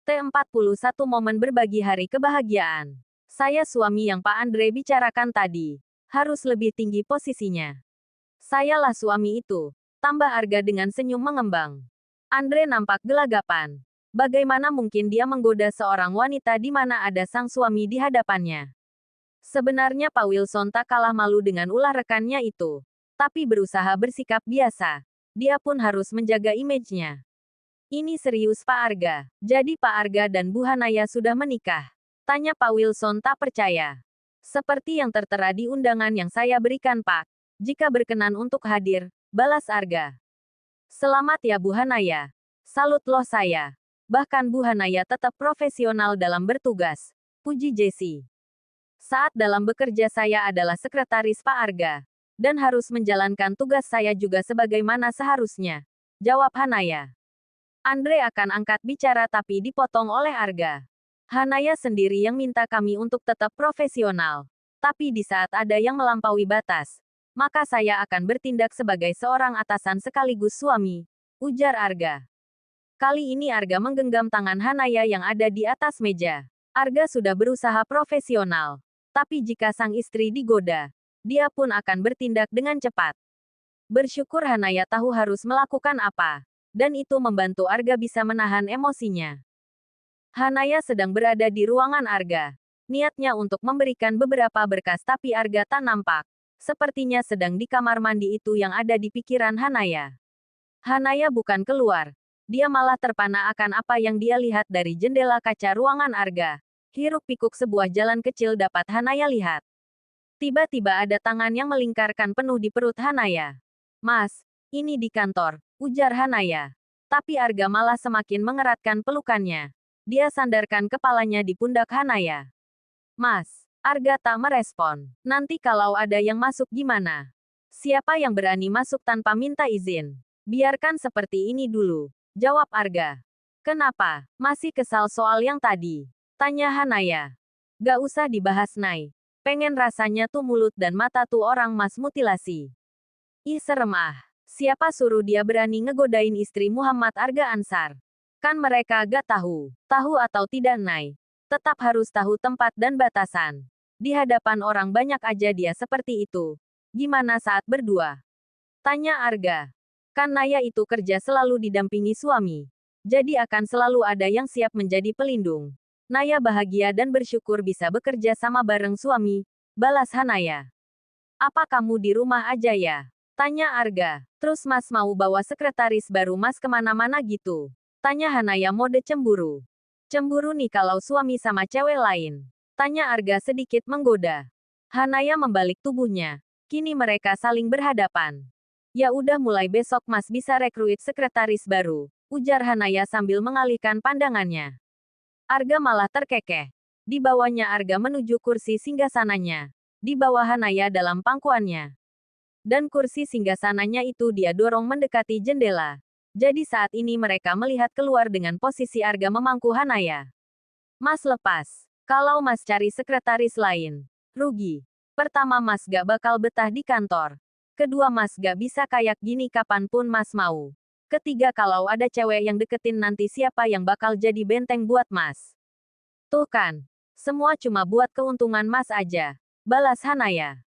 T41 Momen berbagi hari kebahagiaan. Saya suami yang Pak Andre bicarakan tadi. Harus lebih tinggi posisinya. Sayalah suami itu. Tambah Arga dengan senyum mengembang. Andre nampak gelagapan. Bagaimana mungkin dia menggoda seorang wanita di mana ada sang suami di hadapannya? Sebenarnya Pak Wilson tak kalah malu dengan ulah rekannya itu. Tapi berusaha bersikap biasa. Dia pun harus menjaga image-nya. Ini serius Pak Arga. Jadi Pak Arga dan Bu Hanaya sudah menikah? Tanya Pak Wilson tak percaya. Seperti yang tertera di undangan yang saya berikan Pak. Jika berkenan untuk hadir, balas Arga. Selamat ya Bu Hanaya. Salut loh saya. Bahkan Bu Hanaya tetap profesional dalam bertugas. Puji Jessie. Saat dalam bekerja saya adalah sekretaris Pak Arga. Dan harus menjalankan tugas saya juga sebagaimana seharusnya. Jawab Hanaya. Andre akan angkat bicara tapi dipotong oleh Arga. Hanaya sendiri yang minta kami untuk tetap profesional. Tapi di saat ada yang melampaui batas, maka saya akan bertindak sebagai seorang atasan sekaligus suami. Ujar Arga. Kali ini Arga menggenggam tangan Hanaya yang ada di atas meja. Arga sudah berusaha profesional. Tapi jika sang istri digoda, dia pun akan bertindak dengan cepat. Bersyukur Hanaya tahu harus melakukan apa. Dan itu membantu Arga bisa menahan emosinya. Hanaya sedang berada di ruangan Arga. Niatnya untuk memberikan beberapa berkas tapi Arga tak nampak. Sepertinya sedang di kamar mandi itu yang ada di pikiran Hanaya. Hanaya bukan keluar. Dia malah terpana akan apa yang dia lihat dari jendela kaca ruangan Arga. Hiruk-pikuk sebuah jalan kecil dapat Hanaya lihat. Tiba-tiba ada tangan yang melingkarkan penuh di perut Hanaya. Mas, ini di kantor, ujar Hanaya. Tapi Arga malah semakin mengeratkan pelukannya. Dia sandarkan kepalanya di pundak Hanaya. Mas, Arga tak merespon. Nanti kalau ada yang masuk gimana? Siapa yang berani masuk tanpa minta izin? Biarkan seperti ini dulu. Jawab Arga. Kenapa? Masih kesal soal yang tadi? Tanya Hanaya. Gak usah dibahas Nay. Pengen rasanya tuh mulut dan mata tuh orang mas mutilasi. Ih serem ah. Siapa suruh dia berani ngegodain istri Muhammad Arga Ansar? Kan mereka gak tahu. Tahu atau tidak Nay. Tetap harus tahu tempat dan batasan. Di hadapan orang banyak aja dia seperti itu. Gimana saat berdua? Tanya Arga. Kan Naya itu kerja selalu didampingi suami. Jadi akan selalu ada yang siap menjadi pelindung. Naya bahagia dan bersyukur bisa bekerja sama bareng suami. Balas Hanaya. Apa kamu di rumah aja ya? Tanya Arga. Terus mas mau bawa sekretaris baru mas kemana-mana gitu? Tanya Hanaya mode cemburu. Cemburu nih kalau suami sama cewek lain. Tanya Arga sedikit menggoda. Hanaya membalik tubuhnya. Kini mereka saling berhadapan. Ya udah mulai besok mas bisa rekrut sekretaris baru, ujar Hanaya sambil mengalihkan pandangannya. Arga malah terkekeh. Dibawanya Arga menuju kursi singgasananya. Di bawah Hanaya dalam pangkuannya. Dan kursi singgasananya itu dia dorong mendekati jendela. Jadi saat ini mereka melihat keluar dengan posisi Arga memangku Hanaya. Mas lepas. Kalau mas cari sekretaris lain, rugi. Pertama mas gak bakal betah di kantor. Kedua mas gak bisa kayak gini kapanpun mas mau. Ketiga kalau ada cewek yang deketin nanti siapa yang bakal jadi benteng buat mas. Tuh kan. Semua cuma buat keuntungan mas aja. Balas Hanaya.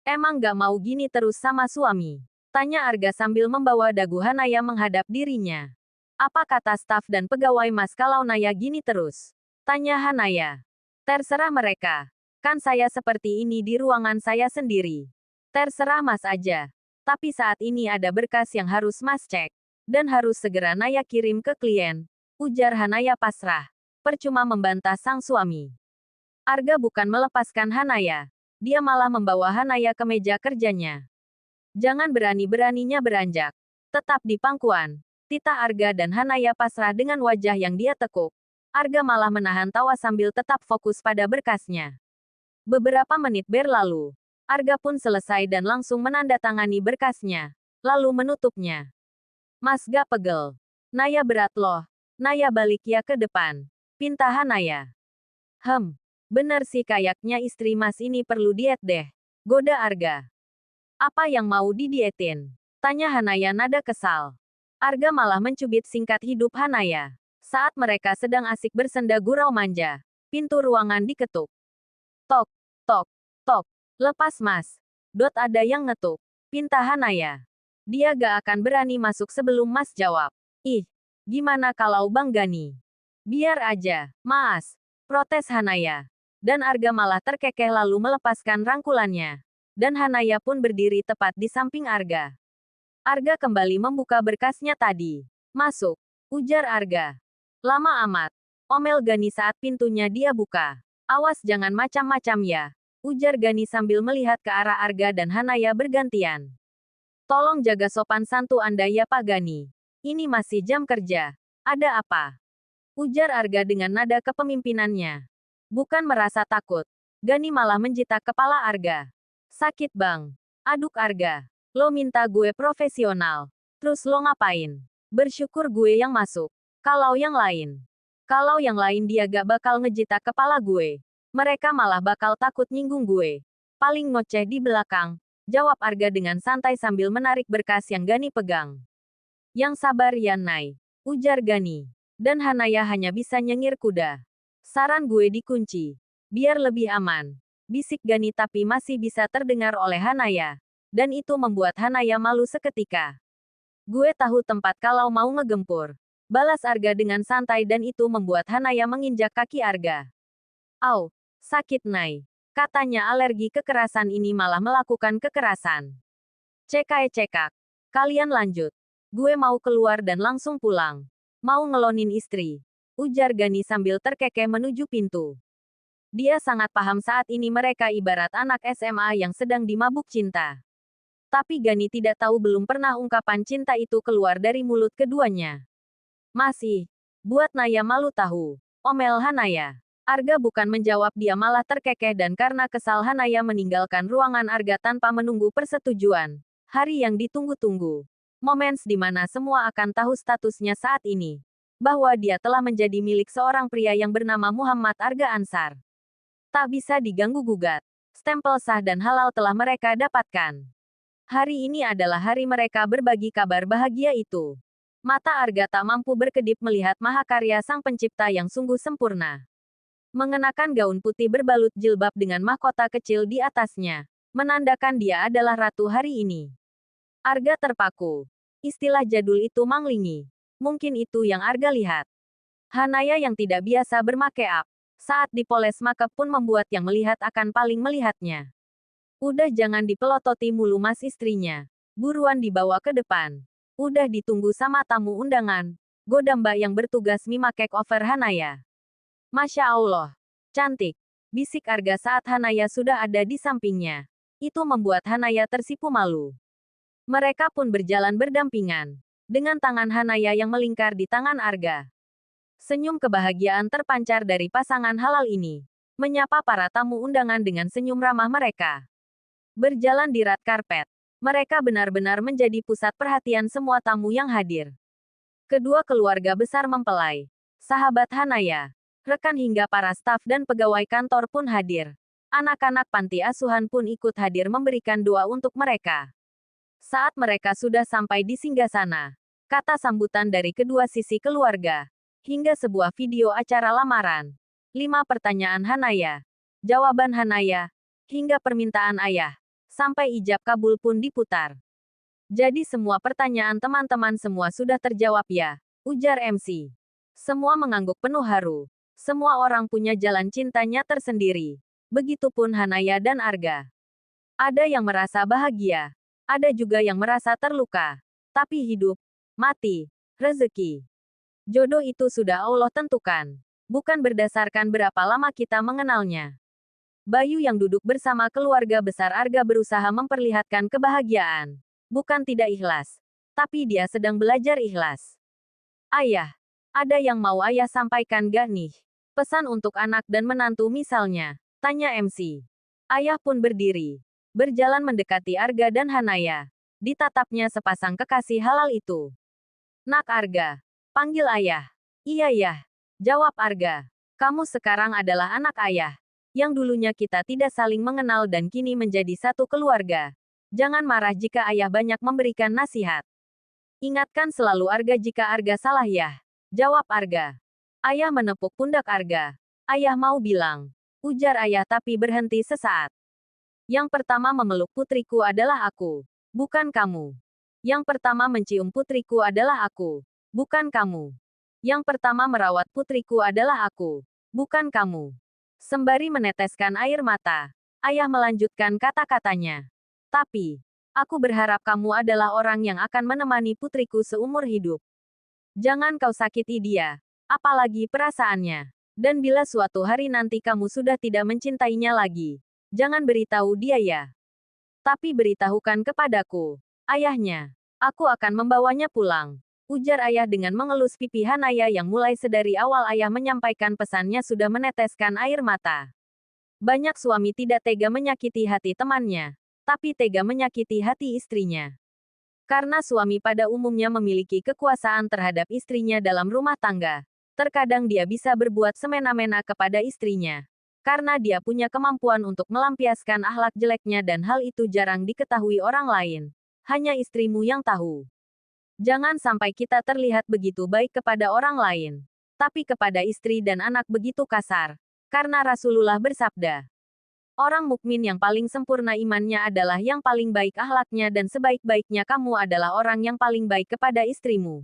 Emang gak mau gini terus sama suami? Tanya Arga sambil membawa dagu Hanaya menghadap dirinya. Apa kata staf dan pegawai mas kalau Naya gini terus? Tanya Hanaya. Terserah mereka. Kan saya seperti ini di ruangan saya sendiri. Terserah mas aja. Tapi saat ini ada berkas yang harus mas cek. Dan harus segera Naya kirim ke klien. Ujar Hanaya pasrah. Percuma membantah sang suami. Arga bukan melepaskan Hanaya. Dia malah membawa Hanaya ke meja kerjanya. Jangan berani-beraninya beranjak. Tetap di pangkuan. Titah Arga dan Hanaya pasrah dengan wajah yang dia tekuk. Arga malah menahan tawa sambil tetap fokus pada berkasnya. Beberapa menit berlalu. Arga pun selesai dan langsung menandatangani berkasnya. Lalu menutupnya. Mas gak pegel. Naya berat loh. Naya balik ya ke depan. Pinta Hanaya. Bener sih kayaknya istri mas ini perlu diet deh. Goda Arga. Apa yang mau didietin? Tanya Hanaya nada kesal. Arga malah mencubit singkat hidup Hanaya. Saat mereka sedang asik bersenda gurau manja, pintu ruangan diketuk. Tok, tok, tok. Lepas mas. Dot ada yang ngetuk. Pinta Hanaya. Dia gak akan berani masuk sebelum mas jawab. Ih, gimana kalau Bang Gani? Biar aja, mas. Protes Hanaya. Dan Arga malah terkekeh lalu melepaskan rangkulannya. Dan Hanaya pun berdiri tepat di samping Arga. Arga kembali membuka berkasnya tadi. Masuk, ujar Arga. Lama amat. Omel Gani saat pintunya dia buka. Awas jangan macam-macam ya, ujar Gani sambil melihat ke arah Arga dan Hanaya bergantian. Tolong jaga sopan santu Anda ya Pak Gani. Ini masih jam kerja. Ada apa? Ujar Arga dengan nada kepemimpinannya. Bukan merasa takut. Gani malah menjitak kepala Arga. Sakit bang. Aduk Arga. Lo minta gue profesional. Terus lo ngapain? Bersyukur gue yang masuk. Kalau yang lain dia gak bakal ngejitak kepala gue. Mereka malah bakal takut nyinggung gue. Paling ngoceh di belakang, jawab Arga dengan santai sambil menarik berkas yang Gani pegang. Yang sabar ya Nai, ujar Gani. Dan Hanaya hanya bisa nyengir kuda. Saran gue dikunci. Biar lebih aman. Bisik Gani tapi masih bisa terdengar oleh Hanaya. Dan itu membuat Hanaya malu seketika. Gue tahu tempat kalau mau ngegempur. Balas Arga dengan santai dan itu membuat Hanaya menginjak kaki Arga. Au, sakit Nai. Katanya alergi kekerasan ini malah melakukan kekerasan. Cekak. Kalian lanjut. Gue mau keluar dan langsung pulang. Mau ngelonin istri. Ujar Gani sambil terkekeh menuju pintu. Dia sangat paham saat ini mereka ibarat anak SMA yang sedang dimabuk cinta. Tapi Gani tidak tahu belum pernah ungkapan cinta itu keluar dari mulut keduanya. Masih. Buat Naya malu tahu. Omel Hanaya. Arga bukan menjawab dia malah terkekeh dan karena kesal Hanaya meninggalkan ruangan Arga tanpa menunggu persetujuan. Hari yang ditunggu-tunggu. Momen di mana semua akan tahu statusnya saat ini. Bahwa dia telah menjadi milik seorang pria yang bernama Muhammad Arga Ansar. Tak bisa diganggu-gugat. Stempel sah dan halal telah mereka dapatkan. Hari ini adalah hari mereka berbagi kabar bahagia itu. Mata Arga tak mampu berkedip melihat mahakarya sang pencipta yang sungguh sempurna. Mengenakan gaun putih berbalut jilbab dengan mahkota kecil di atasnya, menandakan dia adalah ratu hari ini. Arga terpaku. Istilah jadul itu manglingi. Mungkin itu yang Arga lihat. Hanaya yang tidak biasa bermake-up, saat dipoles makeup pun membuat yang melihat akan paling melihatnya. Udah jangan dipelototi mulu mas istrinya. Buruan dibawa ke depan. Udah ditunggu sama tamu undangan. Goda mbak yang bertugas memakai over Hanaya. Masya Allah. Cantik. Bisik Arga saat Hanaya sudah ada di sampingnya. Itu membuat Hanaya tersipu malu. Mereka pun berjalan berdampingan. Dengan tangan Hanaya yang melingkar di tangan Arga. Senyum kebahagiaan terpancar dari pasangan halal ini. Menyapa para tamu undangan dengan senyum ramah mereka. Berjalan di red karpet. Mereka benar-benar menjadi pusat perhatian semua tamu yang hadir. Kedua keluarga besar mempelai, sahabat Hanaya, rekan hingga para staf dan pegawai kantor pun hadir. Anak-anak panti asuhan pun ikut hadir memberikan doa untuk mereka. Saat mereka sudah sampai di singgasana, kata sambutan dari kedua sisi keluarga, hingga sebuah video acara lamaran. 5 pertanyaan Hanaya, jawaban Hanaya, hingga permintaan ayah. Sampai ijab kabul pun diputar. Jadi semua pertanyaan teman-teman semua sudah terjawab ya, ujar MC. Semua mengangguk penuh haru. Semua orang punya jalan cintanya tersendiri. Begitupun Hanaya dan Arga. Ada yang merasa bahagia. Ada juga yang merasa terluka. Tapi hidup, mati, rezeki. Jodoh itu sudah Allah tentukan. Bukan berdasarkan berapa lama kita mengenalnya. Bayu yang duduk bersama keluarga besar Arga berusaha memperlihatkan kebahagiaan. Bukan tidak ikhlas. Tapi dia sedang belajar ikhlas. Ayah, ada yang mau ayah sampaikan gak nih? Pesan untuk anak dan menantu misalnya, tanya MC. Ayah pun berdiri. Berjalan mendekati Arga dan Hanaya. Ditatapnya sepasang kekasih halal itu. Nak Arga, panggil ayah. Iya ya, jawab Arga. Kamu sekarang adalah anak ayah. Yang dulunya kita tidak saling mengenal dan kini menjadi satu keluarga. Jangan marah jika ayah banyak memberikan nasihat. Ingatkan selalu Arga jika Arga salah ya. Jawab Arga. Ayah menepuk pundak Arga. Ayah mau bilang. Ujar ayah tapi berhenti sesaat. Yang pertama memeluk putriku adalah aku. Bukan kamu. Yang pertama mencium putriku adalah aku. Bukan kamu. Yang pertama merawat putriku adalah aku. Bukan kamu. Sembari meneteskan air mata, ayah melanjutkan kata-katanya. Tapi, aku berharap kamu adalah orang yang akan menemani putriku seumur hidup. Jangan kau sakiti dia, apalagi perasaannya. Dan bila suatu hari nanti kamu sudah tidak mencintainya lagi, jangan beritahu dia ya. Tapi beritahukan kepadaku, ayahnya. Aku akan membawanya pulang. Ujar ayah dengan mengelus pipi Hanaya yang mulai sedari awal ayah menyampaikan pesannya sudah meneteskan air mata. Banyak suami tidak tega menyakiti hati temannya, tapi tega menyakiti hati istrinya. Karena suami pada umumnya memiliki kekuasaan terhadap istrinya dalam rumah tangga, terkadang dia bisa berbuat semena-mena kepada istrinya. Karena dia punya kemampuan untuk melampiaskan akhlak jeleknya dan hal itu jarang diketahui orang lain. Hanya istrimu yang tahu. Jangan sampai kita terlihat begitu baik kepada orang lain, tapi kepada istri dan anak begitu kasar. Karena Rasulullah bersabda, orang mukmin yang paling sempurna imannya adalah yang paling baik akhlaknya dan sebaik-baiknya kamu adalah orang yang paling baik kepada istrimu.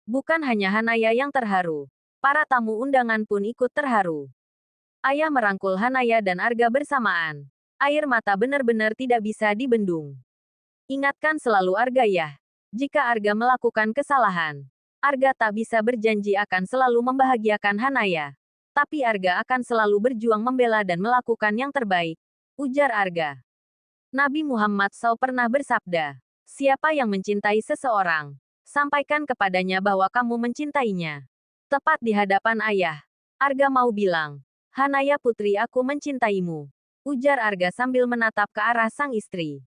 Bukan hanya Hanaya yang terharu. Para tamu undangan pun ikut terharu. Ayah merangkul Hanaya dan Arga bersamaan. Air mata benar-benar tidak bisa dibendung. Ingatkan selalu Arga ya. Jika Arga melakukan kesalahan, Arga tak bisa berjanji akan selalu membahagiakan Hanaya. Tapi Arga akan selalu berjuang membela dan melakukan yang terbaik. Ujar Arga. Nabi Muhammad SAW pernah bersabda, siapa yang mencintai seseorang, sampaikan kepadanya bahwa kamu mencintainya. Tepat di hadapan ayah, Arga mau bilang, Hanaya putri aku mencintaimu. Ujar Arga sambil menatap ke arah sang istri.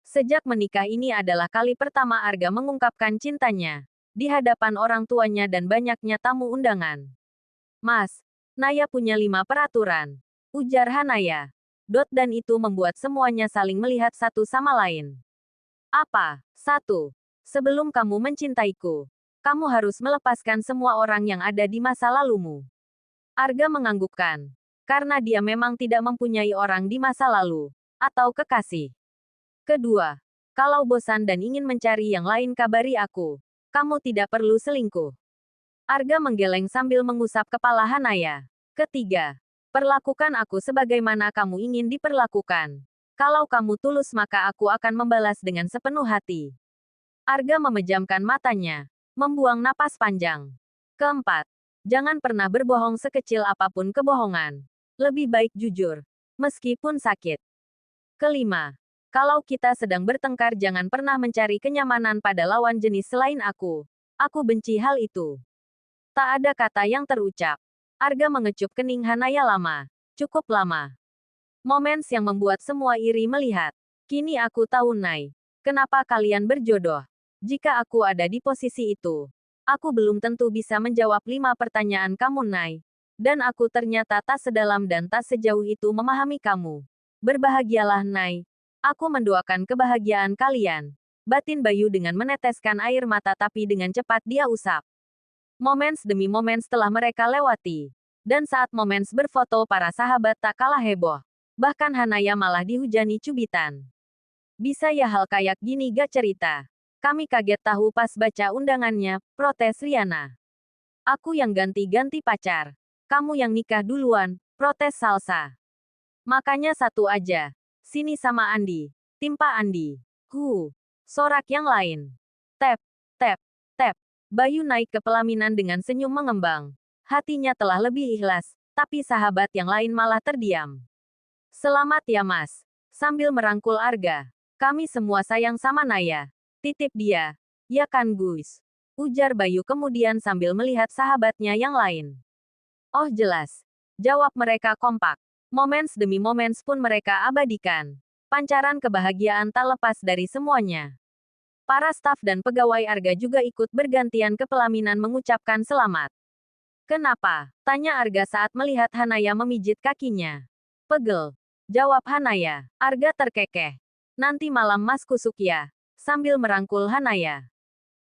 Sejak menikah ini adalah kali pertama Arga mengungkapkan cintanya, di hadapan orang tuanya dan banyaknya tamu undangan. Mas, Naya punya 5 peraturan. Ujar Hanaya. Dan itu membuat semuanya saling melihat satu sama lain. Apa? 1. Sebelum kamu mencintaiku, kamu harus melepaskan semua orang yang ada di masa lalumu. Arga menganggukkan. Karena dia memang tidak mempunyai orang di masa lalu, atau kekasih. Kedua, kalau bosan dan ingin mencari yang lain kabari aku. Kamu tidak perlu selingkuh. Arga menggeleng sambil mengusap kepala Hanaya. Ketiga, perlakukan aku sebagaimana kamu ingin diperlakukan. Kalau kamu tulus maka aku akan membalas dengan sepenuh hati. Arga memejamkan matanya, membuang napas panjang. Keempat, jangan pernah berbohong sekecil apapun kebohongan. Lebih baik jujur, meskipun sakit. Kelima, kalau kita sedang bertengkar jangan pernah mencari kenyamanan pada lawan jenis selain aku. Aku benci hal itu. Tak ada kata yang terucap. Arga mengecup kening Hanaya lama. Cukup lama. Moments yang membuat semua iri melihat. Kini aku tahu Nai. Kenapa kalian berjodoh? Jika aku ada di posisi itu, aku belum tentu bisa menjawab 5 pertanyaan kamu Nai. Dan aku ternyata tak sedalam dan tak sejauh itu memahami kamu. Berbahagialah Nai. Aku mendoakan kebahagiaan kalian. Batin Bayu dengan meneteskan air mata tapi dengan cepat dia usap. Moments demi moments telah mereka lewati. Dan saat moments berfoto para sahabat tak kalah heboh. Bahkan Hanaya malah dihujani cubitan. Bisa ya hal kayak gini gak cerita. Kami kaget tahu pas baca undangannya, protes Riana. Aku yang ganti-ganti pacar. Kamu yang nikah duluan, protes Salsa. Makanya satu aja. Sini sama Andi. Timpa Andi. Sorak yang lain. Tap, tap, tap. Bayu naik ke pelaminan dengan senyum mengembang. Hatinya telah lebih ikhlas, tapi sahabat yang lain malah terdiam. Selamat ya mas. Sambil merangkul Arga. Kami semua sayang sama Naya. Titip dia. Ya kan Gus? Ujar Bayu kemudian sambil melihat sahabatnya yang lain. Oh jelas. Jawab mereka kompak. Moments demi moments pun mereka abadikan. Pancaran kebahagiaan tak lepas dari semuanya. Para staf dan pegawai Arga juga ikut bergantian ke pelaminan mengucapkan selamat. Kenapa? Tanya Arga saat melihat Hanaya memijit kakinya. Pegel. Jawab Hanaya. Arga terkekeh. Nanti malam mas kusuk ya. Sambil merangkul Hanaya.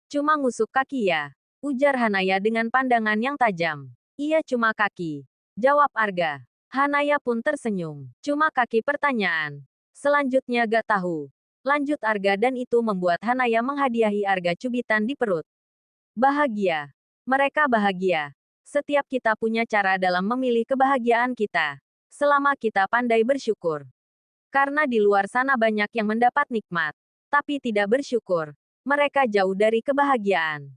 Cuma ngusuk kaki ya. Ujar Hanaya dengan pandangan yang tajam. Ia cuma kaki. Jawab Arga. Hanaya pun tersenyum. Cuma kaki pertanyaan. Selanjutnya gak tahu. Lanjut Arga dan itu membuat Hanaya menghadiahi Arga cubitan di perut. Bahagia. Mereka bahagia. Setiap kita punya cara dalam memilih kebahagiaan kita. Selama kita pandai bersyukur. Karena di luar sana banyak yang mendapat nikmat. Tapi tidak bersyukur. Mereka jauh dari kebahagiaan.